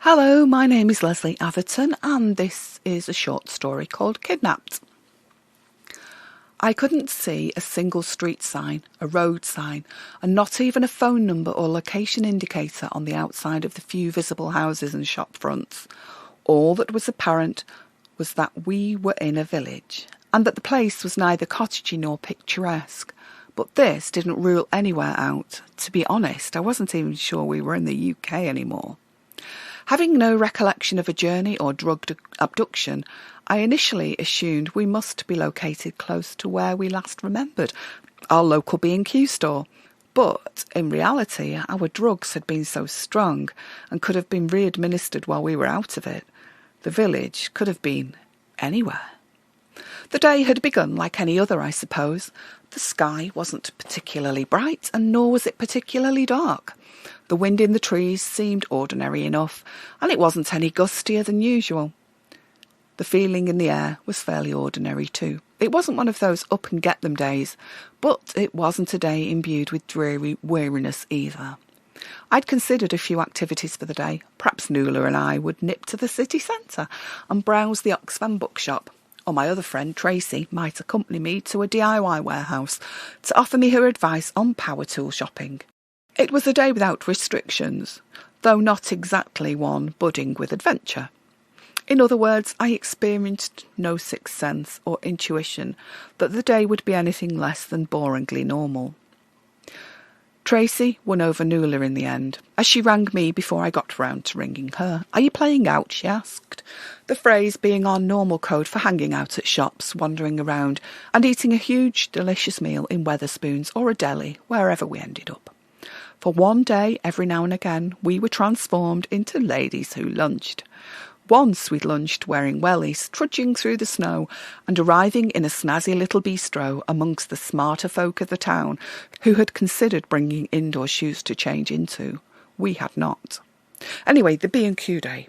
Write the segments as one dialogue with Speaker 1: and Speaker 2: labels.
Speaker 1: Hello, my name is Lesley Atherton and this is a short story called Kidnapped. I couldn't see a single street sign, a road sign, and not even a phone number or location indicator on the outside of the few visible houses and shop fronts. All that was apparent was that we were in a village, and that the place was neither cottagey nor picturesque. But this didn't rule anywhere out. To be honest, I wasn't even sure we were in the UK anymore. Having no recollection of a journey or drugged abduction, I initially assumed we must be located close to where we last remembered, our local B&Q store. But in reality, our drugs had been so strong and could have been re-administered while we were out of it. The village could have been anywhere. The day had begun like any other, I suppose. The sky wasn't particularly bright, and nor was it particularly dark. The wind in the trees seemed ordinary enough, and it wasn't any gustier than usual. The feeling in the air was fairly ordinary too. It wasn't one of those up-and-get-them days, but it wasn't a day imbued with dreary weariness either. I'd considered a few activities for the day. Perhaps Nuala and I would nip to the city centre and browse the Oxfam bookshop, or my other friend Tracy might accompany me to a DIY warehouse to offer me her advice on power tool shopping. It was a day without restrictions, though not exactly one budding with adventure. In other words, I experienced no sixth sense or intuition that the day would be anything less than boringly normal. Tracy won over Nuala in the end, as she rang me before I got round to ringing her. "Are you playing out?" she asked, the phrase being our normal code for hanging out at shops, wandering around and eating a huge, delicious meal in Wetherspoons or a deli, wherever we ended up. For one day, every now and again, we were transformed into ladies who lunched. Once we'd lunched wearing wellies, trudging through the snow and arriving in a snazzy little bistro amongst the smarter folk of the town who had considered bringing indoor shoes to change into. We had not. Anyway, the B&Q day.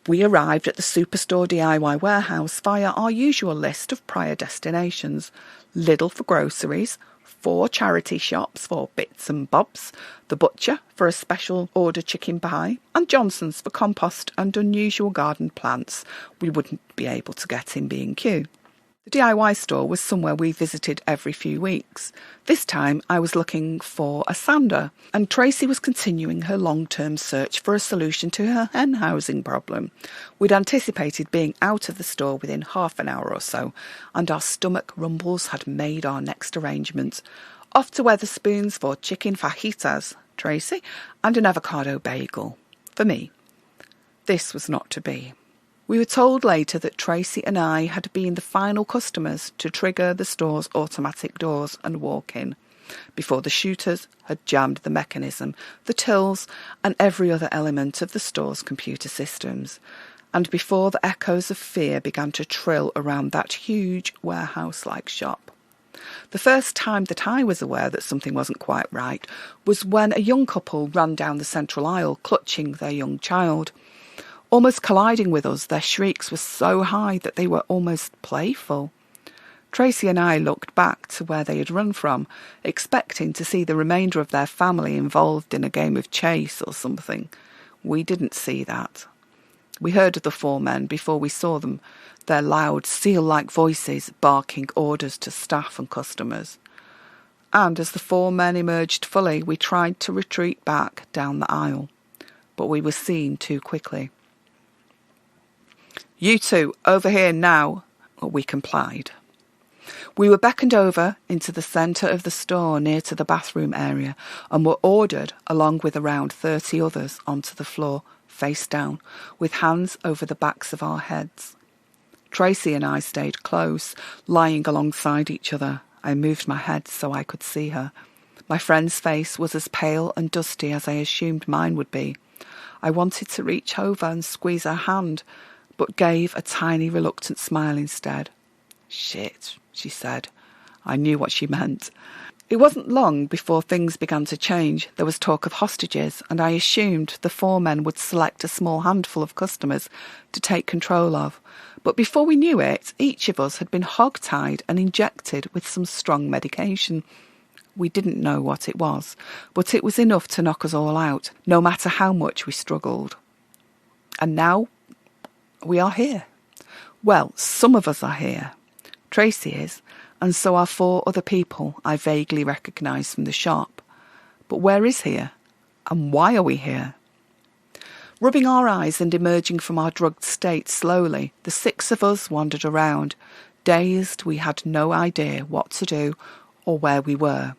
Speaker 1: We arrived at the Superstore DIY warehouse via our usual list of prior destinations. Lidl for groceries, 4 charity shops for bits and bobs, the butcher for a special order chicken pie, and Johnson's for compost and unusual garden plants we wouldn't be able to get in B&Q. The DIY store was somewhere we visited every few weeks. This time I was looking for a sander, and Tracy was continuing her long-term search for a solution to her hen housing problem. We'd anticipated being out of the store within half an hour or so, and our stomach rumbles had made our next arrangement. Off to Wetherspoons for chicken fajitas, Tracy, and an avocado bagel, for me. This was not to be. We were told later that Tracy and I had been the final customers to trigger the store's automatic doors and walk in, before the shooters had jammed the mechanism, the tills, and every other element of the store's computer systems, and before the echoes of fear began to trill around that huge warehouse-like shop. The first time that I was aware that something wasn't quite right was when a young couple ran down the central aisle clutching their young child. Almost colliding with us, their shrieks were so high that they were almost playful. Tracy and I looked back to where they had run from, expecting to see the remainder of their family involved in a game of chase or something. We didn't see that. We heard of the 4 men before we saw them, their loud, seal-like voices barking orders to staff and customers. And as the 4 men emerged fully, we tried to retreat back down the aisle, but we were seen too quickly. "You two, over here now," we complied. We were beckoned over into the centre of the store near to the bathroom area and were ordered, along with around 30 others, onto the floor, face down, with hands over the backs of our heads. Tracy and I stayed close, lying alongside each other. I moved my head so I could see her. My friend's face was as pale and dusty as I assumed mine would be. I wanted to reach over and squeeze her hand, but gave a tiny reluctant smile instead. "Shit," she said. I knew what she meant. It wasn't long before things began to change. There was talk of hostages, and I assumed the 4 men would select a small handful of customers to take control of. But before we knew it, each of us had been hog-tied and injected with some strong medication. We didn't know what it was, but it was enough to knock us all out, no matter how much we struggled. And now we are here. Well, some of us are here. Tracy is, and so are 4 other people I vaguely recognise from the shop. But where is here? And why are we here? Rubbing our eyes and emerging from our drugged state slowly, the 6 of us wandered around. Dazed, we had no idea what to do or where we were.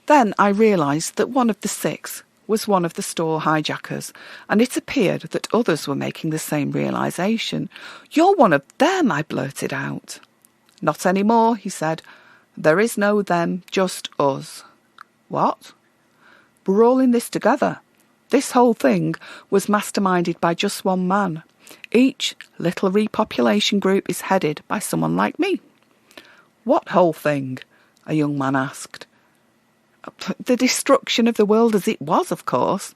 Speaker 1: Then I realised that one of the 6 was one of the store hijackers, and it appeared that others were making the same realisation. "You're one of them," I blurted out. "Not anymore," he said. "There is no them, just us." "What?" "We're all in this together. This whole thing was masterminded by just one man. Each little repopulation group is headed by someone like me." "What whole thing?" a young man asked. "The destruction of the world as it was, of course.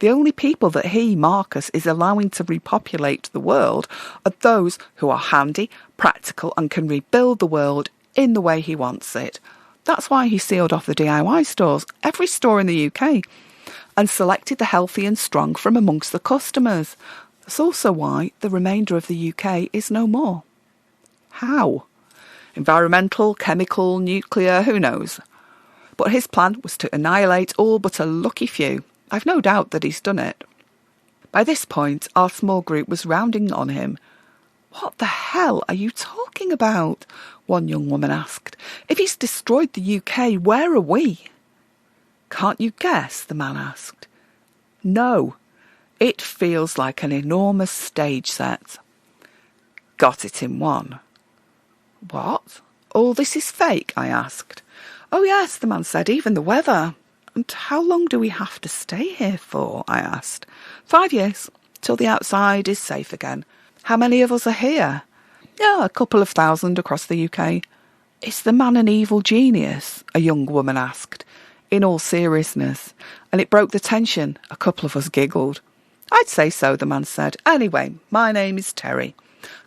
Speaker 1: The only people that he, Marcus, is allowing to repopulate the world are those who are handy, practical, and can rebuild the world in the way he wants it. That's why he sealed off the DIY stores, every store in the UK, and selected the healthy and strong from amongst the customers. That's also why the remainder of the UK is no more." "How?" "Environmental, chemical, nuclear, who knows? But his plan was to annihilate all but a lucky few. I've no doubt that he's done it." By this point, our small group was rounding on him. "What the hell are you talking about?" one young woman asked. "If he's destroyed the UK, where are we?" "Can't you guess?" the man asked. "No. It feels like an enormous stage set." "Got it in one." "What? All this is fake?" I asked. "Oh yes," the man said, "even the weather." "And how long do we have to stay here for?" I asked. 5 years, till the outside is safe again." "How many of us are here?" "Yeah, a couple of thousand across the UK." "Is the man an evil genius?" a young woman asked, in all seriousness, and it broke the tension. A couple of us giggled. "I'd say so," the man said. "Anyway, my name is Terry.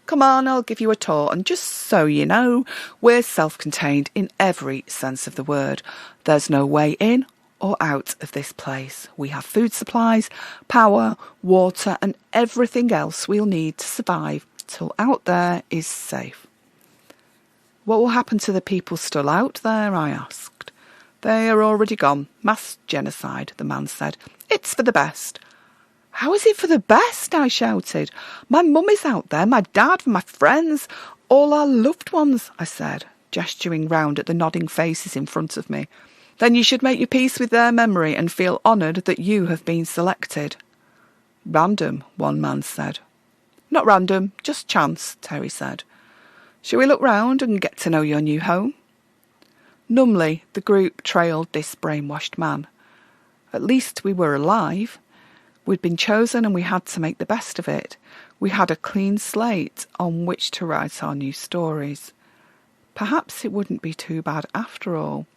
Speaker 1: Come on, I'll give you a tour, and just so you know, we're self-contained in every sense of the word. There's no way in or out of this place. We have food supplies, power, water, and everything else we'll need to survive till out there is safe." "What will happen to the people still out there?" I asked. "They are already gone. Mass genocide," the man said. "It's for the best." "How is it for the best?" I shouted. "My mum is out there, my dad, my friends, all our loved ones," I said, gesturing round at the nodding faces in front of me. "Then you should make your peace with their memory and feel honoured that you have been selected." "Random," one man said. "Not random, just chance," Terry said. "Shall we look round and get to know your new home?" Numbly, the group trailed this brainwashed man. At least we were alive. We'd been chosen and we had to make the best of it. We had a clean slate on which to write our new stories. Perhaps it wouldn't be too bad after all.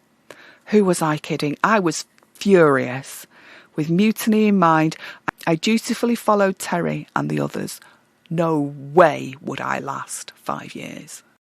Speaker 1: Who was I kidding? I was furious. With mutiny in mind, I dutifully followed Terry and the others. No way would I last 5 years.